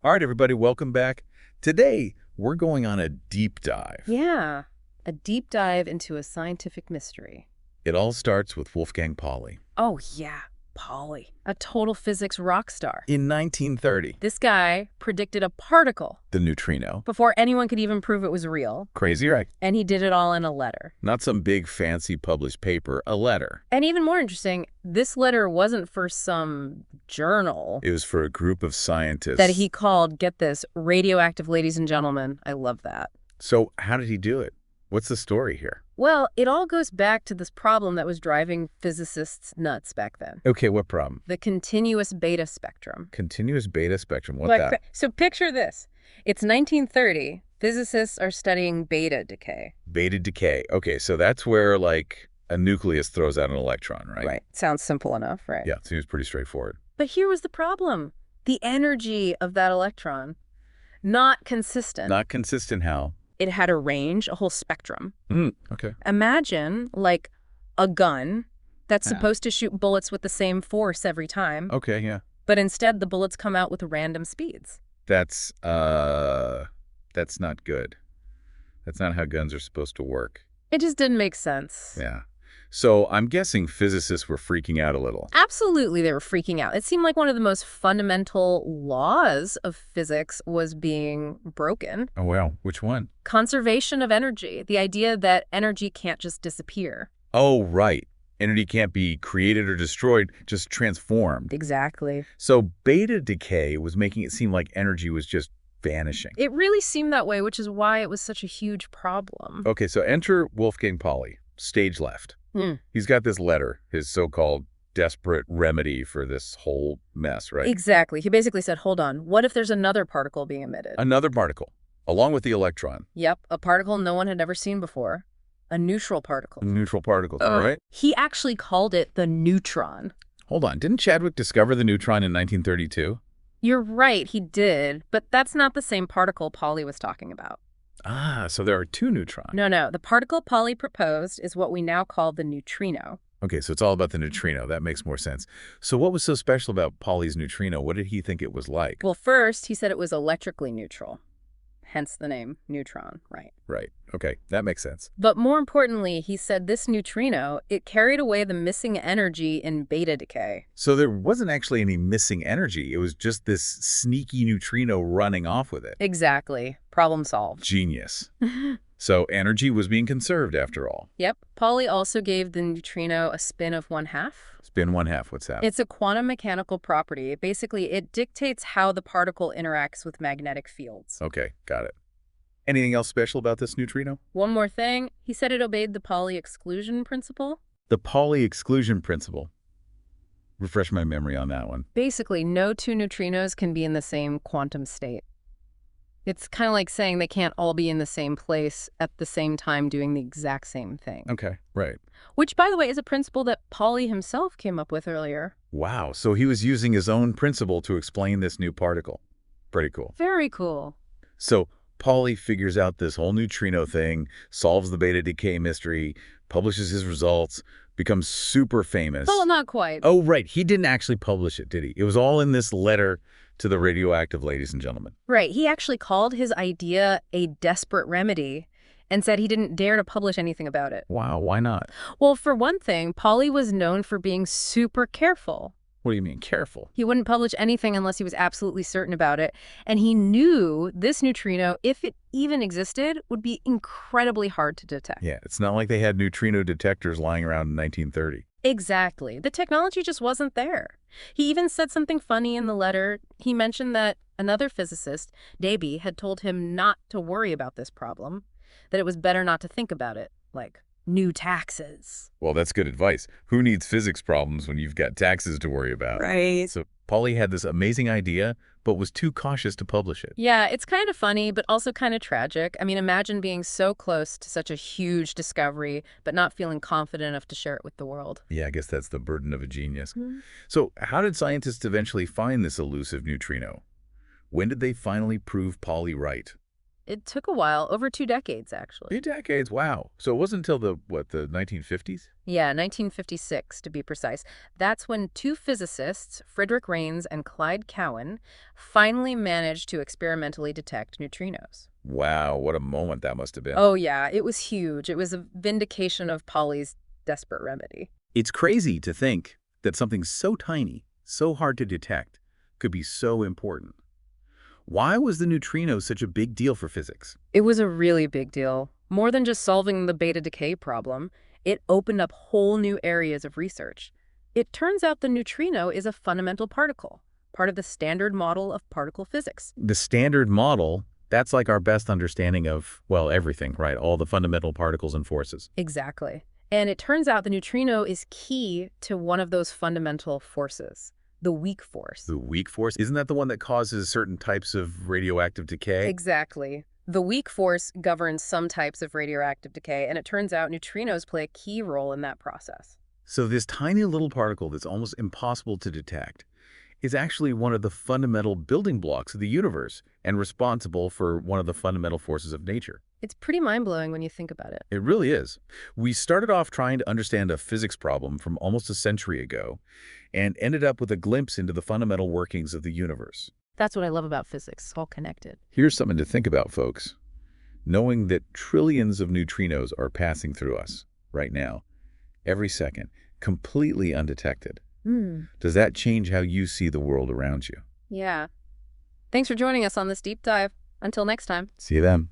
All right, everybody, welcome back. Today, we're going on a deep dive. Yeah, a deep dive into a scientific mystery. It all starts with Wolfgang Pauli. Oh, yeah, Pauli, a total physics rock star. In 1930, This guy predicted a particle the neutrino. before anyone could even prove it was real, Crazy, right? and he did it all in a letter. Not some big fancy published paper, a letter. And even more interesting, this letter wasn't for some journal It was for a group of scientists. that he called, get this, radioactive ladies and gentlemen. I love that. So how did he do it? What's the story here? Well, it all goes back to this problem that was driving physicists nuts back then. Okay, what problem? The continuous beta spectrum. Continuous beta spectrum. What's that? So picture this. It's 1930. Physicists are studying beta decay. Beta decay. Okay, so that's where, like, a nucleus throws out an electron, right? Right. Sounds simple enough, right? Yeah, seems pretty straightforward. But here was the problem. The energy of that electron, not consistent. Not consistent how? It had a range, a whole spectrum. Okay. Imagine, like, a gun that's Yeah. supposed to shoot bullets with the same force every time, Okay, yeah. but instead the bullets come out with random speeds. That's not good. That's not how guns are supposed to work. It just didn't make sense. Yeah. So I'm guessing physicists were freaking out a little. Absolutely, they were freaking out. It seemed like one of the most fundamental laws of physics was being broken. Oh, wow. Which one? Conservation of energy, the idea that energy can't just disappear. Oh, right. Energy can't be created or destroyed, just transformed. Exactly. So beta decay was making it seem like energy was just vanishing. It really seemed that way, which is why it was such a huge problem. Okay, so enter Wolfgang Pauli, stage left. He's got this letter, his so-called desperate remedy for this whole mess, right? Exactly. He basically said, hold on, what if there's another particle being emitted? Another particle, along with the electron. Yep, a particle no one had ever seen before. A neutral particle. Neutral particles, all right? He actually called it the neutron. Hold on, didn't Chadwick discover the neutron in 1932? You're right, he did, but that's not the same particle Pauli was talking about. Ah, so there are two neutrons. No. The particle Pauli proposed is what we now call the neutrino. Okay, so it's all about the neutrino. That makes more sense. So what was so special about Pauli's neutrino? What did he think it was like? Well, first, he said it was electrically neutral. Hence the name neutron, right? Right. Okay, that makes sense. But more importantly, he said this neutrino, it carried away the missing energy in beta decay. So there wasn't actually any missing energy. It was just this sneaky neutrino running off with it. Exactly. Problem solved. Genius. So energy was being conserved after all. Yep. Pauli also gave the neutrino a spin of 1/2. Spin 1/2. What's that? It's a quantum mechanical property. Basically, it dictates how the particle interacts with magnetic fields. Okay, got it. Anything else special about this neutrino? One more thing, he said it obeyed the Pauli exclusion principle. The Pauli exclusion principle. Refresh my memory on that one. Basically, no two neutrinos can be in the same quantum state. It's kind of like saying they can't all be in the same place at the same time doing the exact same thing. Okay, right. Which, by the way, is a principle that Pauli himself came up with earlier. Wow, so he was using his own principle to explain this new particle. Pretty cool. Very cool. So Pauli figures out this whole neutrino thing, solves the beta decay mystery, publishes his results, becomes super famous. Well, not quite. Oh, right. He didn't actually publish it, did he? It was all in this letter to the radioactive ladies and gentlemen. Right. He actually called his idea a desperate remedy and said he didn't dare to publish anything about it. Wow, why not? Well, for one thing, Pauli was known for being super careful. What do you mean, careful? He wouldn't publish anything unless he was absolutely certain about it. And he knew this neutrino, if it even existed, would be incredibly hard to detect. Yeah, it's not like they had neutrino detectors lying around in 1930. Exactly. The technology just wasn't there. He even said something funny in the letter. He mentioned that another physicist, Decay, had told him not to worry about this problem, that it was better not to think about it, like new taxes. Well, that's good advice. Who needs physics problems when you've got taxes to worry about? Right. So Pauli had this amazing idea, but was too cautious to publish it. Yeah, it's kind of funny, but also kind of tragic. I mean, imagine being so close to such a huge discovery, but not feeling confident enough to share it with the world. Yeah, I guess that's the burden of a genius. So how did scientists eventually find this elusive neutrino? When did they finally prove Pauli right? It took a while, over 2 decades, actually. 2 decades, wow. So it wasn't until the 1950s? Yeah, 1956 to be precise. That's when two physicists, Frederick Rains and Clyde Cowan, finally managed to experimentally detect neutrinos. Wow, what a moment that must have been. Oh yeah, it was huge. It was a vindication of Pauli's desperate remedy. It's crazy to think that something so tiny, so hard to detect, could be so important. Why was the neutrino such a big deal for physics? It was a really big deal. More than just solving the beta decay problem, it opened up whole new areas of research. It turns out the neutrino is a fundamental particle, part of the standard model of particle physics. The standard model, that's like our best understanding of, well, everything, right? All the fundamental particles and forces. Exactly. And it turns out the neutrino is key to one of those fundamental forces, the weak force. The weak force, isn't that the one that causes certain types of radioactive decay? Exactly. The weak force governs some types of radioactive decay, and it turns out neutrinos play a key role in that process. So this tiny little particle that's almost impossible to detect is actually one of the fundamental building blocks of the universe and responsible for one of the fundamental forces of nature. It's pretty mind-blowing when you think about it. It really is. We started off trying to understand a physics problem from almost a century ago and ended up with a glimpse into the fundamental workings of the universe. That's what I love about physics. It's all connected. Here's something to think about, folks. Knowing that trillions of neutrinos are passing through us right now, every second, completely undetected. Does that change how you see the world around you? Yeah. Thanks for joining us on this deep dive. Until next time. See you then.